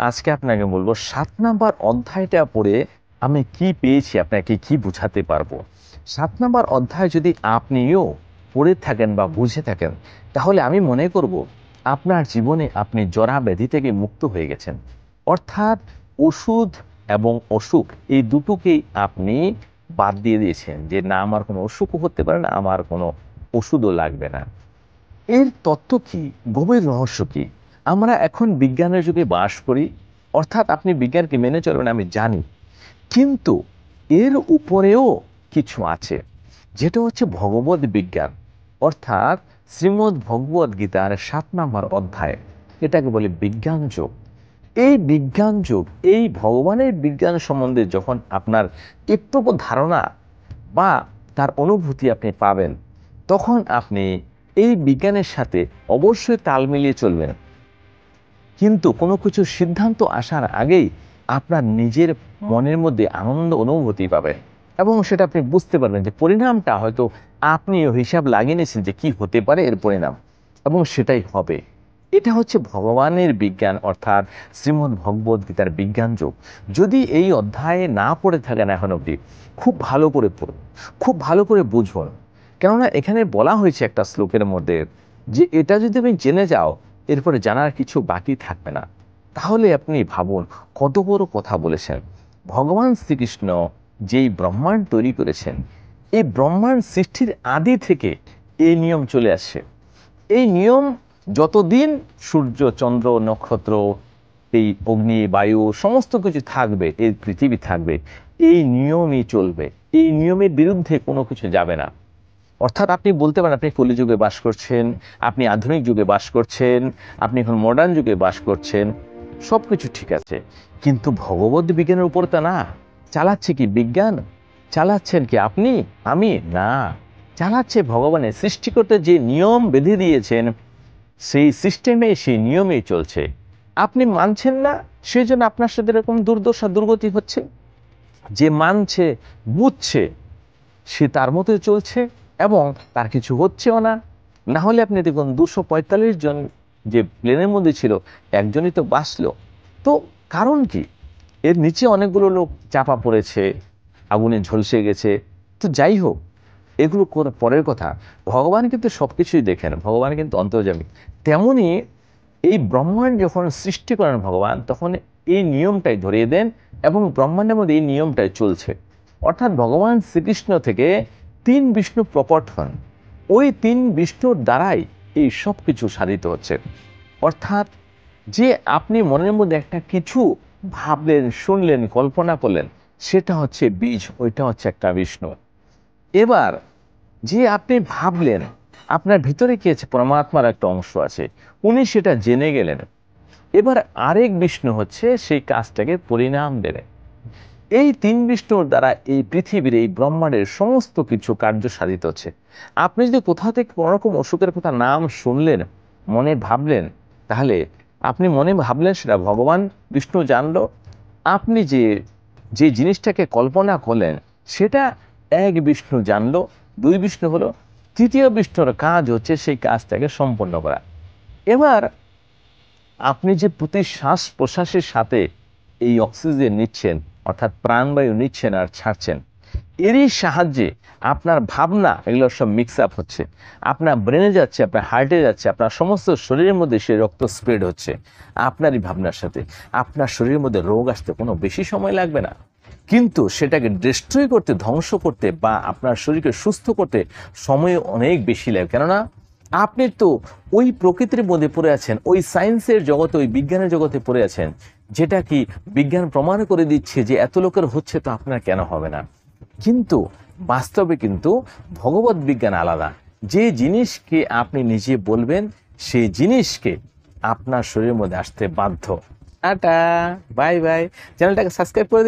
আজকে আপনাকে বলবো ৭ নাম্বার অধ্যায়টা পড়ে আমি কি পেয়েছি আপনাকে কি বুঝাতে পারবো। ৭ নাম্বার অধ্যায় যদি আপনিও পড়ে থাকেন বা বুঝে থাকেন, তাহলে আমি মনে করব আপনার জীবনে আপনি জরা ব্যাধি থেকে মুক্ত হয়ে গেছেন। অর্থাৎ ওষুধ এবং অসুখ এই দুটোকেই আপনি বাদ দিয়ে দিয়েছেন, যে না আমার কোনো অসুখও হতে পারে না, আমার কোনো ওষুধও লাগবে না। এর তত্ত্ব কি? গভীর রহস্য কি? আমরা এখন বিজ্ঞানের যুগে বাস করি, অর্থাৎ আপনি বিজ্ঞানকে মেনে চলবেন আমি জানি, কিন্তু এর উপরেও কিছু আছে, যেটা হচ্ছে ভগবদ বিজ্ঞান। অর্থাৎ শ্রীমদ্ ভগবদ গীতার ৭ নম্বর অধ্যায়, এটাকে বলে বিজ্ঞান যোগ। এই বিজ্ঞান যোগ, এই ভগবানের বিজ্ঞান সম্বন্ধে যখন আপনার একটুকু ধারণা বা তার অনুভূতি আপনি পাবেন, তখন আপনি এই বিজ্ঞানের সাথে অবশ্যই তাল মিলিয়ে চলবেন। কিন্তু কোনো কিছু সিদ্ধান্ত আসার আগেই আপনার নিজের মনের মধ্যে আনন্দ অনুভূতি পাবেন, এবং সেটা আপনি বুঝতে পারবেন যে পরিণামটা হয়তো আপনিও হিসাব লাগিয়ে নিয়েছেন যে কী হতে পারে এর পরিণাম, এবং সেটাই হবে। এটা হচ্ছে ভগবানের বিজ্ঞান, অর্থাৎ শ্রীমদ্ ভগবদ গীতার বিজ্ঞান যোগ। যদি এই অধ্যায়ে না পড়ে থাকেন এখন অবধি, খুব ভালো করে পড়ুন, খুব ভালো করে বুঝুন। কেননা এখানে বলা হয়েছে একটা শ্লোকের মধ্যে যে এটা যদি তুমি জেনে যাও, এরপরে জানার কিছু বাকি থাকবে না। তাহলে আপনি ভাবুন কত বড় কথা বলেছেন। ভগবান শ্রীকৃষ্ণ যেই ব্রহ্মাণ্ড তৈরি করেছেন, এই ব্রহ্মাণ্ড সৃষ্টির আদি থেকে এই নিয়ম চলে আসছে। এই নিয়ম যতদিন সূর্য চন্দ্র নক্ষত্র, এই অগ্নি বায়ু সমস্ত কিছু থাকবে, এই পৃথিবী থাকবে, এই নিয়মই চলবে। এই নিয়মের বিরুদ্ধে কোনো কিছু যাবে না। অর্থাৎ আপনি বলতে পারেন আপনি কলিযুগে বাস করছেন, আপনি আধুনিক যুগে বাস করছেন, আপনি এখন মডার্ন যুগে বাস করছেন, সব কিছু ঠিক আছে, কিন্তু ভগবত বিজ্ঞানের উপর তা না। চালাচ্ছে কি বিজ্ঞান? চালাচ্ছেন কি আপনি আমি? না, চালাচ্ছে ভগবানের সৃষ্টি করতে যে নিয়ম বেঁধে দিয়েছেন, সেই সিস্টেমে সেই নিয়মেই চলছে। আপনি মানছেন না, সেই জন্য আপনার সাথে এরকম দুর্দশা দুর্গতি হচ্ছে। যে মানছে বুঝছে, সে তার মতোই চলছে এবং তার কিছু হচ্ছেও না। না হলে আপনি দেখুন 245 জন যে প্লেনের মধ্যে ছিল, একজনই তো বাঁচলো। তো কারণ কি? এর নিচে অনেকগুলো লোক চাপা পড়েছে, আগুনে ঝলসে গেছে। তো যাই হোক, এগুলো পরের কথা। ভগবান কিন্তু সব কিছুই দেখেন, ভগবান কিন্তু অন্তর্যামী। তেমনি এই ব্রহ্মাণ্ড যখন সৃষ্টি করেন ভগবান, তখন এই নিয়মটাই ধরিয়ে দেন এবং ব্রহ্মাণ্ডের মধ্যে এই নিয়মটাই চলছে। অর্থাৎ ভগবান শ্রীকৃষ্ণ থেকে 3 বিষ্ণু প্রকট হন, ওই 3 বিষ্ণুর দ্বারাই এই সব কিছু সাধিত হচ্ছে। অর্থাৎ যে আপনি মনের মধ্যে একটা কিছু ভাবলেন, শুনলেন, কল্পনা করলেন, সেটা হচ্ছে বীজ, ওইটা হচ্ছে একটা বিষ্ণু। এবার যে আপনি ভাবলেন, আপনার ভিতরে কি আছে? পরমাত্মার একটা অংশ আছে, উনি সেটা জেনে গেলেন। এবার আরেক বিষ্ণু হচ্ছে সেই কাজটাকে পরিণাম দেবে। এই 3 বিষ্ণুর দ্বারা এই পৃথিবীর এই ব্রহ্মাণ্ডের সমস্ত কিছু কার্য সাধিত হচ্ছে। আপনি যদি কোথাও থেকে কোনো রকম অসুখের কথা নাম শুনলেন, মনে ভাবলেন, তাহলে আপনি মনে ভাবলেন, সেটা ভগবান বিষ্ণু জানলো। আপনি যে যে জিনিসটাকে কল্পনা করলেন, সেটা এক বিষ্ণু জানলো, 2 বিষ্ণু হলো, তৃতীয় বিষ্ণুর কাজ হচ্ছে সেই কাজটাকে সম্পন্ন করা। এবার আপনি যে প্রতি শ্বাস প্রশ্বাসের সাথে এই অক্সিজেন নিচ্ছেন, অর্থাৎ প্রাণবায়ু নিচ্ছেন আর ছাড়ছেন, এরই সাহায্যে আপনার ভাবনা এগুলো সব মিক্স আপ হচ্ছে, আপনার ব্রেনে যাচ্ছে, আপনার হার্টে যাচ্ছে, আপনার সমস্ত শরীরের মধ্যে সে রক্ত স্প্রেড হচ্ছে আপনারই ভাবনার সাথে। আপনার শরীরের মধ্যে রোগ আসতে কোনো বেশি সময় লাগবে না, কিন্তু সেটাকে ডিস্ট্রয় করতে, ধ্বংস করতে বা আপনার শরীরকে সুস্থ করতে সময় অনেক বেশি লাগে। কেননা আপনি তো ওই প্রকৃতির মধ্যে পড়ে আছেন, ওই সায়েন্সের জগতে, ওই বিজ্ঞানের জগতে পড়ে আছেন, যেটা কি বিজ্ঞান প্রমাণ করে দিচ্ছে যে এত লোকের হচ্ছে, তো আপনার কেন হবে না? কিন্তু বাস্তবে কিন্তু ভগবত বিজ্ঞান আলাদা। যে জিনিসকে আপনি নিজে বলবেন, সেই জিনিসকে আপনার শরীরের মধ্যে আসতে বাধ্য। Tata, bye bye. চ্যানেলটাকে সাবস্ক্রাইব করে দিন।